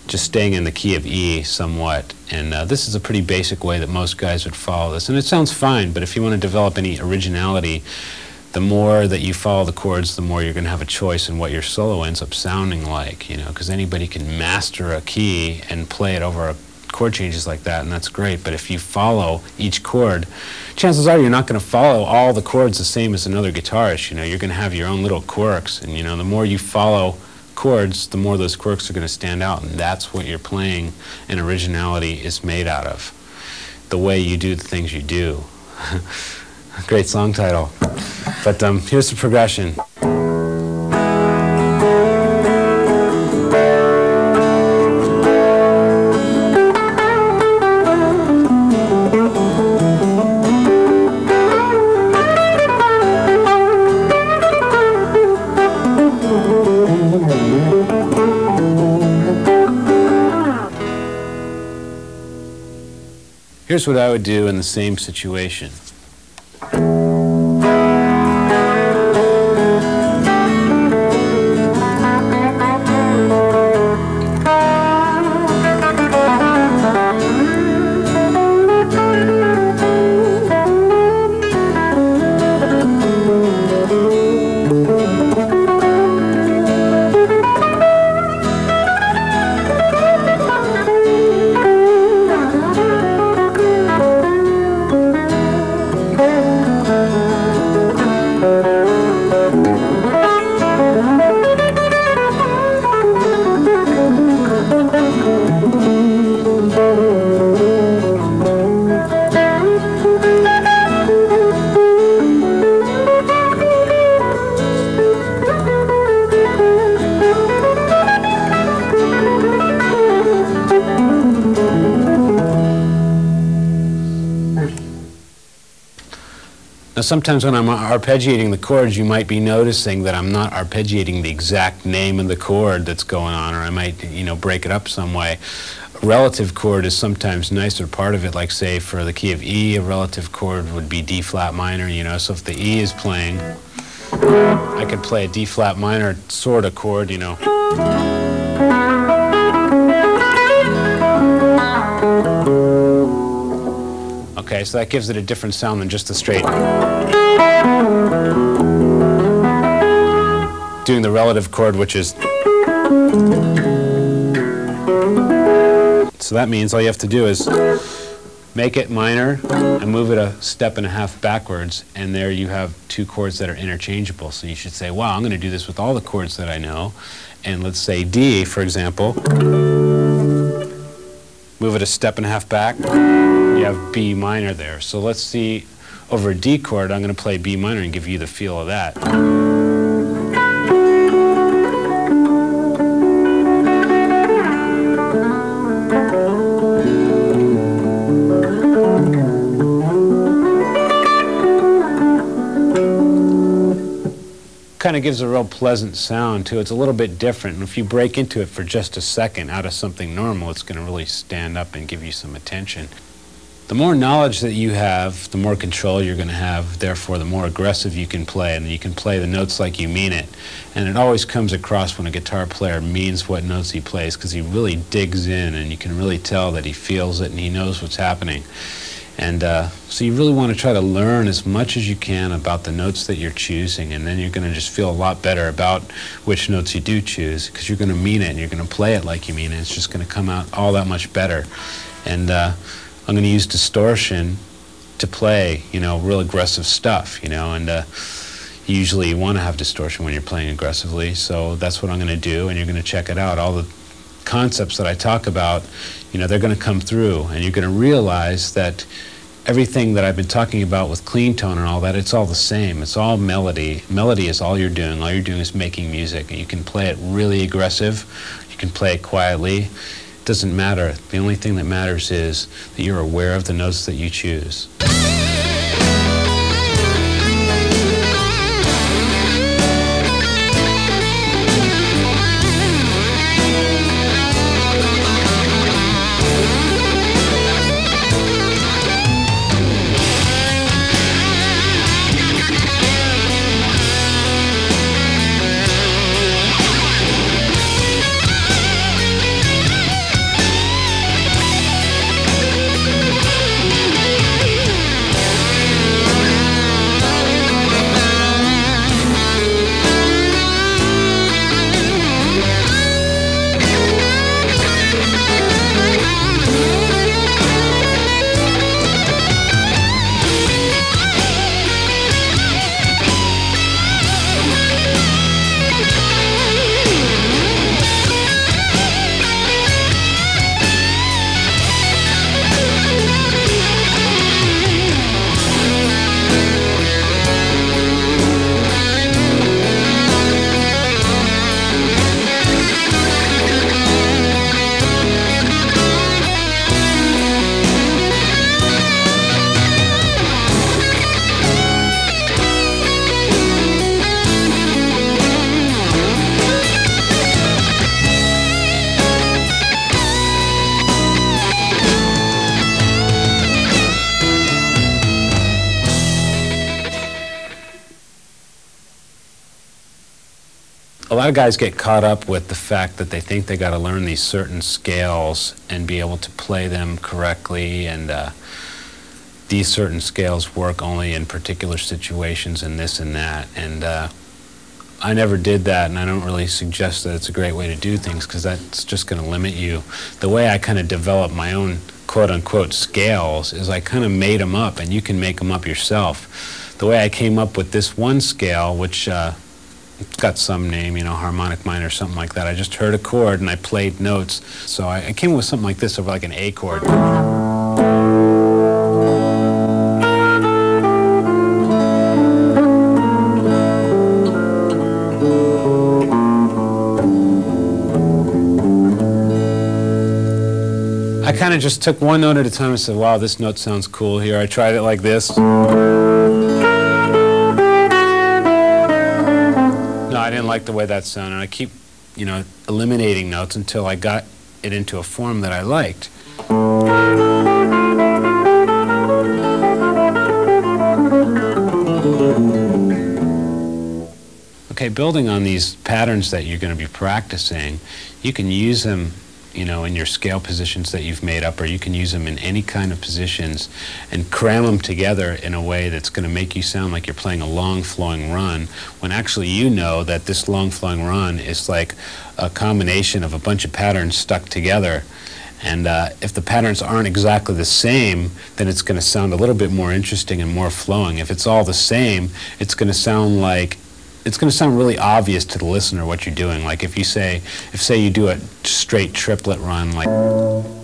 just staying in the key of E somewhat. And this is a pretty basic way that most guys would follow this. And it sounds fine, but if you want to develop any originality, the more that you follow the chords, the more you're going to have a choice in what your solo ends up sounding like, you know, because anybody can master a key and play it over chord changes like that, and that's great. But if you follow each chord, chances are you're not going to follow all the chords the same as another guitarist. You know, you're going to have your own little quirks, and you know, the more you follow chords, the more those quirks are going to stand out, and that's what your playing and originality is made out of. The way you do the things you do. Great song title. But here's the progression. Here's what I would do in the same situation. Now sometimes when I'm arpeggiating the chords, you might be noticing that I'm not arpeggiating the exact name of the chord that's going on, or I might, you know, break it up some way. A relative chord is sometimes nicer part of it, like say for the key of E, a relative chord would be D flat minor, you know, so if the E is playing, I could play a D flat minor sort of chord, you know. Okay, so that gives it a different sound than just a straight. Doing the relative chord, which is. So that means all you have to do is make it minor and move it a step and a half backwards, and there you have two chords that are interchangeable. So you should say, wow, I'm going to do this with all the chords that I know. And let's say D, for example. Move it a step and a half back. You have B minor there. So let's see, over a D chord, I'm going to play B minor and give you the feel of that. Kind of gives a real pleasant sound too. It's a little bit different, and if you break into it for just a second out of something normal, it's going to really stand up and give you some attention. The more knowledge that you have, the more control you're going to have, therefore the more aggressive you can play, and you can play the notes like you mean it. And it always comes across when a guitar player means what notes he plays, because he really digs in, and you can really tell that he feels it and he knows what's happening. And so you really want to try to learn as much as you can about the notes that you're choosing, and then you're going to just feel a lot better about which notes you do choose, because you're going to mean it and you're going to play it like you mean it. It's just going to come out all that much better. And I'm going to use distortion to play, you know, real aggressive stuff, you know, and usually you want to have distortion when you're playing aggressively, so that's what I'm going to do, and you're going to check it out. All the concepts that I talk about, you know, they're going to come through, and you're going to realize that everything that I've been talking about with clean tone and all that, it's all the same. It's all melody. Melody is all you're doing. All you're doing is making music. You can play it really aggressive. You can play it quietly. It doesn't matter. The only thing that matters is that you're aware of the notes that you choose. lot of guys get caught up with the fact that they think they got to learn these certain scales and be able to play them correctly, and these certain scales work only in particular situations and this and that. And I never did that, and I don't really suggest that it's a great way to do things, because that's just going to limit you. The way I kind of developed my own quote-unquote scales is I kind of made them up, and you can make them up yourself. The way I came up with this one scale, which it's got some name, you know, harmonic minor or something like that. I just heard a chord and I played notes. So I came up with something like this over like an A chord. I kind of just took one note at a time and said, wow, this note sounds cool here. I tried it like this. No, I didn't like the way that sounded. I keep, you know, eliminating notes until I got it into a form that I liked. Okay, building on these patterns that you're going to be practicing, you can use them, you know, in your scale positions that you've made up, or you can use them in any kind of positions and cram them together in a way that's going to make you sound like you're playing a long flowing run, when actually you know that this long flowing run is like a combination of a bunch of patterns stuck together. And if the patterns aren't exactly the same, then it's going to sound a little bit more interesting and more flowing. If it's all the same, it's going to sound like, it's going to sound really obvious to the listener what you're doing. Like if say you do a straight triplet run, like,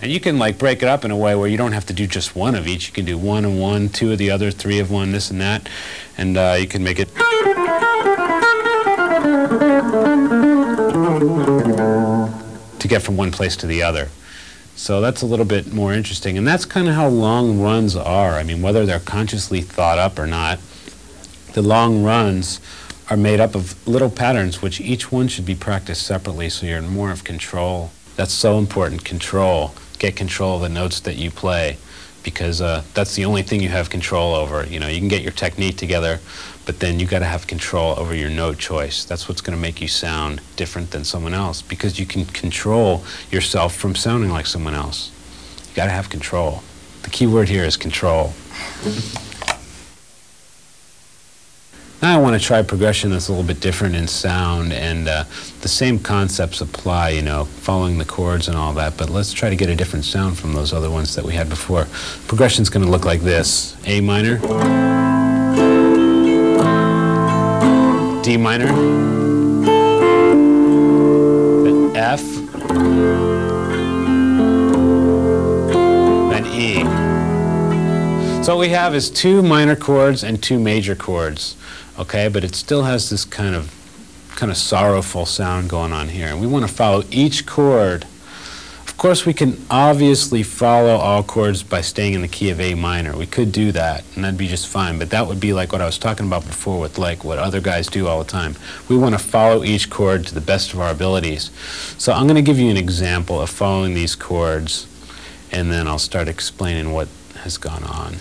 and you can like break it up in a way where you don't have to do just one of each. You can do one and one, two of the other, three of one, this and that, and you can make it to get from one place to the other. So that's a little bit more interesting, and that's kind of how long runs are. I mean, whether they're consciously thought up or not, the long runs are made up of little patterns, which each one should be practiced separately, so you're in more of control. That's so important, control. Get control of the notes that you play, because that's the only thing you have control over. You know, you can get your technique together, but then you got to have control over your note choice. That's what's going to make you sound different than someone else, because you can control yourself from sounding like someone else. You got to have control. The key word here is control. Now I want to try a progression that's a little bit different in sound, and the same concepts apply, you know, following the chords and all that, but let's try to get a different sound from those other ones that we had before. Progression's going to look like this: A minor, D minor, then F, then E. So what we have is two minor chords and two major chords. Okay, but it still has this kind of sorrowful sound going on here, and we want to follow each chord. Of course, we can obviously follow all chords by staying in the key of A minor. We could do that, and that'd be just fine, but that would be like what I was talking about before with like what other guys do all the time. We want to follow each chord to the best of our abilities. So I'm going to give you an example of following these chords, and then I'll start explaining what has gone on.